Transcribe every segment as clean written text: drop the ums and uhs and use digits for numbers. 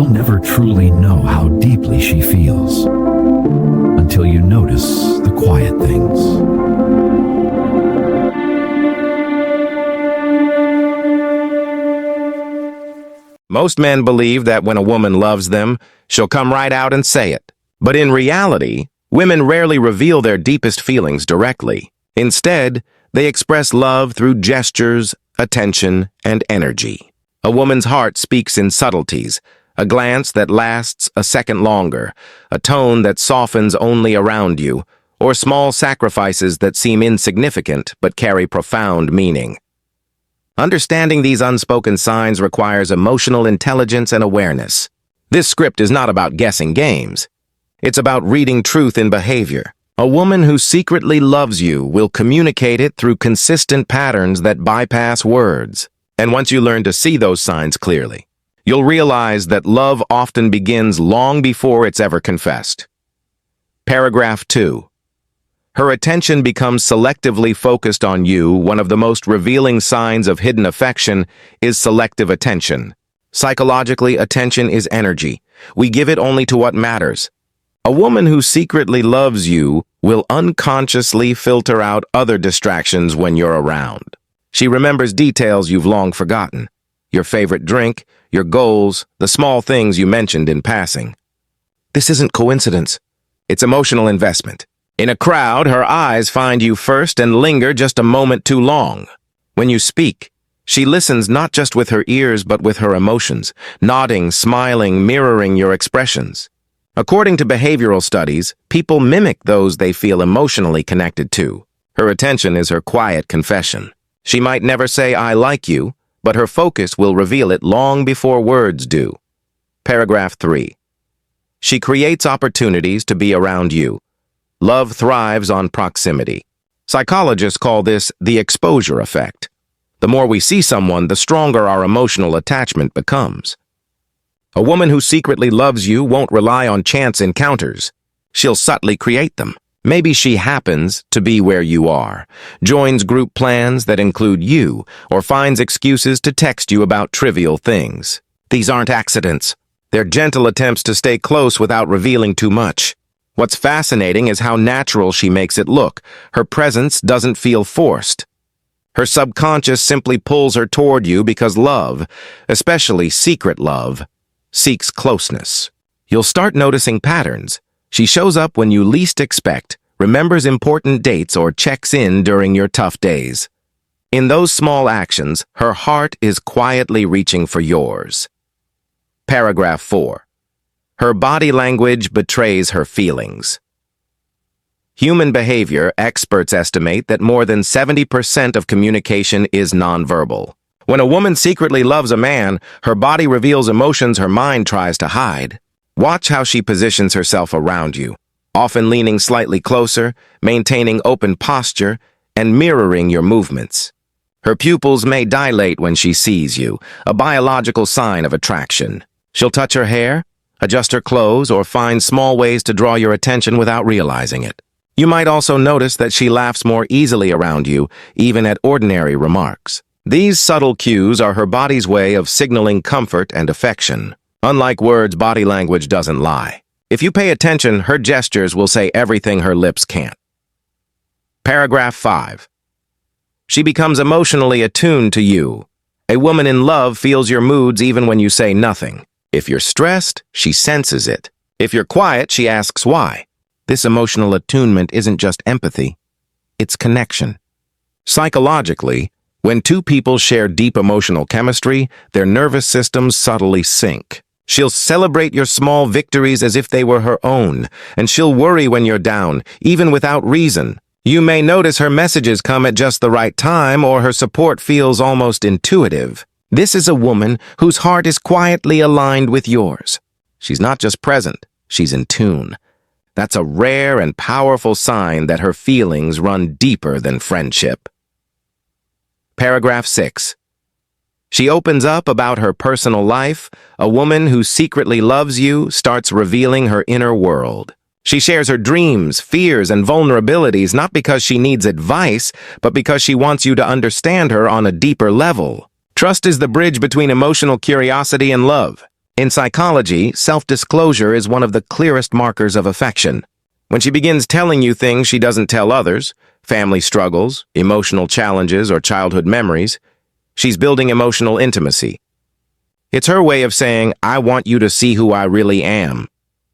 you'll never truly know how deeply she feels until you notice the quiet things. Most men believe that when a woman loves them, she'll come right out and say it. But in reality, women rarely reveal their deepest feelings directly. Instead, they express love through gestures, attention, and energy. A woman's heart speaks in subtleties, a glance that lasts a second longer, a tone that softens only around you, or small sacrifices that seem insignificant but carry profound meaning. Understanding these unspoken signs requires emotional intelligence and awareness. This script is not about guessing games. It's about reading truth in behavior. A woman who secretly loves you will communicate it through consistent patterns that bypass words. And once you learn to see those signs clearly, you'll realize that love often begins long before it's ever confessed. Paragraph 2. Her attention becomes selectively focused on you. One of the most revealing signs of hidden affection is selective attention. Psychologically, attention is energy. We give it only to what matters. A woman who secretly loves you will unconsciously filter out other distractions when you're around. She remembers details you've long forgotten. Your favorite drink, your goals, the small things you mentioned in passing. This isn't coincidence. It's emotional investment. In a crowd, her eyes find you first and linger just a moment too long. When you speak, she listens not just with her ears but with her emotions, nodding, smiling, mirroring your expressions. According to behavioral studies, people mimic those they feel emotionally connected to. Her attention is her quiet confession. She might never say, "I like you," but her focus will reveal it long before words do. Paragraph 3. She creates opportunities to be around you. Love thrives on proximity. Psychologists call this the exposure effect. The more we see someone, the stronger our emotional attachment becomes. A woman who secretly loves you won't rely on chance encounters. She'll subtly create them. Maybe she happens to be where you are, joins group plans that include you, or finds excuses to text you about trivial things. These aren't accidents. They're gentle attempts to stay close without revealing too much. What's fascinating is how natural she makes it look. Her presence doesn't feel forced. Her subconscious simply pulls her toward you because love, especially secret love, seeks closeness. You'll start noticing patterns. She shows up when you least expect, remembers important dates, or checks in during your tough days. In those small actions, her heart is quietly reaching for yours. Paragraph 4. Her body language betrays her feelings. Human behavior experts estimate that more than 70% of communication is nonverbal. When a woman secretly loves a man, her body reveals emotions her mind tries to hide. Watch how she positions herself around you, often leaning slightly closer, maintaining open posture, and mirroring your movements. Her pupils may dilate when she sees you, a biological sign of attraction. She'll touch her hair, adjust her clothes, or find small ways to draw your attention without realizing it. You might also notice that she laughs more easily around you, even at ordinary remarks. These subtle cues are her body's way of signaling comfort and affection. Unlike words, body language doesn't lie. If you pay attention, her gestures will say everything her lips can't. Paragraph 5. She becomes emotionally attuned to you. A woman in love feels your moods even when you say nothing. If you're stressed, she senses it. If you're quiet, she asks why. This emotional attunement isn't just empathy, it's connection. Psychologically, when two people share deep emotional chemistry, their nervous systems subtly sync. She'll celebrate your small victories as if they were her own, and she'll worry when you're down, even without reason. You may notice her messages come at just the right time, or her support feels almost intuitive. This is a woman whose heart is quietly aligned with yours. She's not just present, she's in tune. That's a rare and powerful sign that her feelings run deeper than friendship. Paragraph 6. She opens up about her personal life. A woman who secretly loves you starts revealing her inner world. She shares her dreams, fears, and vulnerabilities not because she needs advice, but because she wants you to understand her on a deeper level. Trust is the bridge between emotional curiosity and love. In psychology, self-disclosure is one of the clearest markers of affection. When she begins telling you things she doesn't tell others, family struggles, emotional challenges, or childhood memories, she's building emotional intimacy. It's her way of saying, I want you to see who I really am.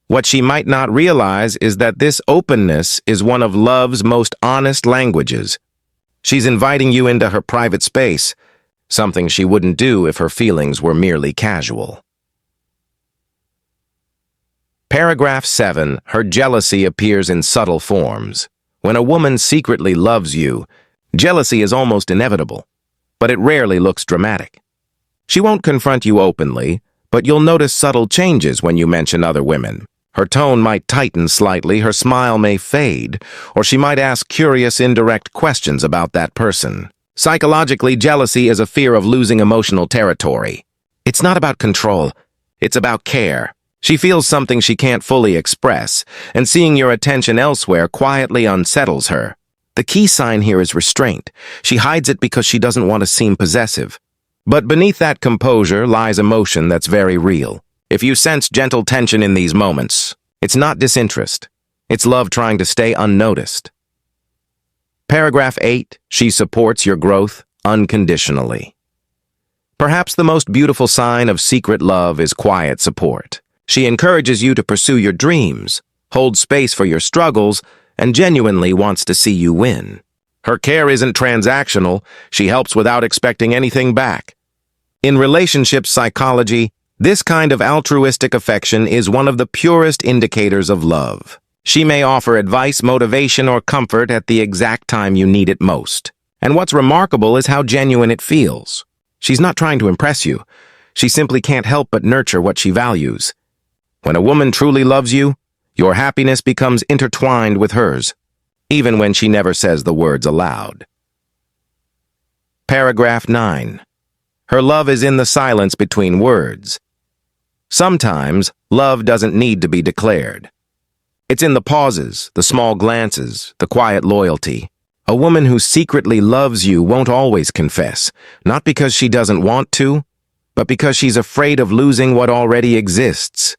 What she might not realize is that this openness is one of love's most honest languages. She's inviting you into her private space, something she wouldn't do if her feelings were merely casual. Paragraph 7. Her jealousy appears in subtle forms. When a woman secretly loves you, jealousy is almost inevitable, but it rarely looks dramatic. She won't confront you openly, but you'll notice subtle changes when you mention other women. Her tone might tighten slightly, her smile may fade, or she might ask curious, indirect questions about that person. Psychologically, jealousy is a fear of losing emotional territory. It's not about control, it's about care. She feels something she can't fully express, and seeing your attention elsewhere quietly unsettles her. The key sign here is restraint. She hides it because she doesn't want to seem possessive. But beneath that composure lies emotion that's very real. If you sense gentle tension in these moments, it's not disinterest. It's love trying to stay unnoticed. Paragraph 8. She supports your growth unconditionally. Perhaps the most beautiful sign of secret love is quiet support. She encourages you to pursue your dreams, holds space for your struggles, and genuinely wants to see you win. Her care isn't transactional, she helps without expecting anything back. In relationship psychology, this kind of altruistic affection is one of the purest indicators of love. She may offer advice, motivation, or comfort at the exact time you need it most. And what's remarkable is how genuine it feels. She's not trying to impress you. She simply can't help but nurture what she values. When a woman truly loves you, your happiness becomes intertwined with hers, even when she never says the words aloud. Paragraph 9. Her love is in the silence between words. Sometimes, love doesn't need to be declared. It's in the pauses, the small glances, the quiet loyalty. A woman who secretly loves you won't always confess, not because she doesn't want to, but because she's afraid of losing what already exists.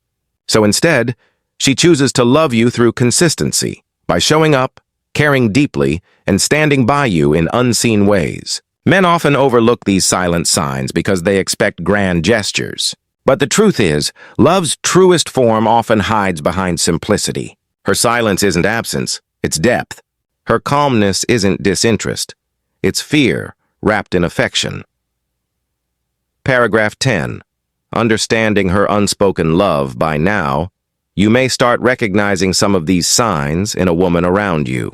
So instead, she chooses to love you through consistency, by showing up, caring deeply, and standing by you in unseen ways. Men often overlook these silent signs because they expect grand gestures. But the truth is, love's truest form often hides behind simplicity. Her silence isn't absence, it's depth. Her calmness isn't disinterest, it's fear wrapped in affection. Paragraph 10. Understanding her unspoken love by now, you may start recognizing some of these signs in a woman around you.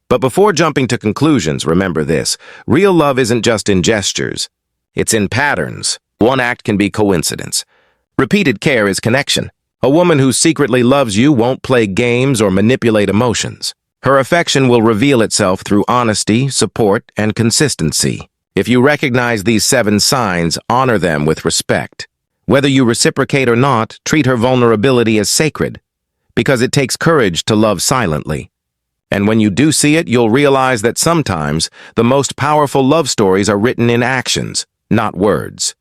But before jumping to conclusions, remember this. Real love isn't just in gestures. It's in patterns. One act can be coincidence. Repeated care is connection. A woman who secretly loves you won't play games or manipulate emotions. Her affection will reveal itself through honesty, support, and consistency. If you recognize these 7 signs, honor them with respect. Whether you reciprocate or not, treat her vulnerability as sacred, because it takes courage to love silently. And when you do see it, you'll realize that sometimes the most powerful love stories are written in actions, not words.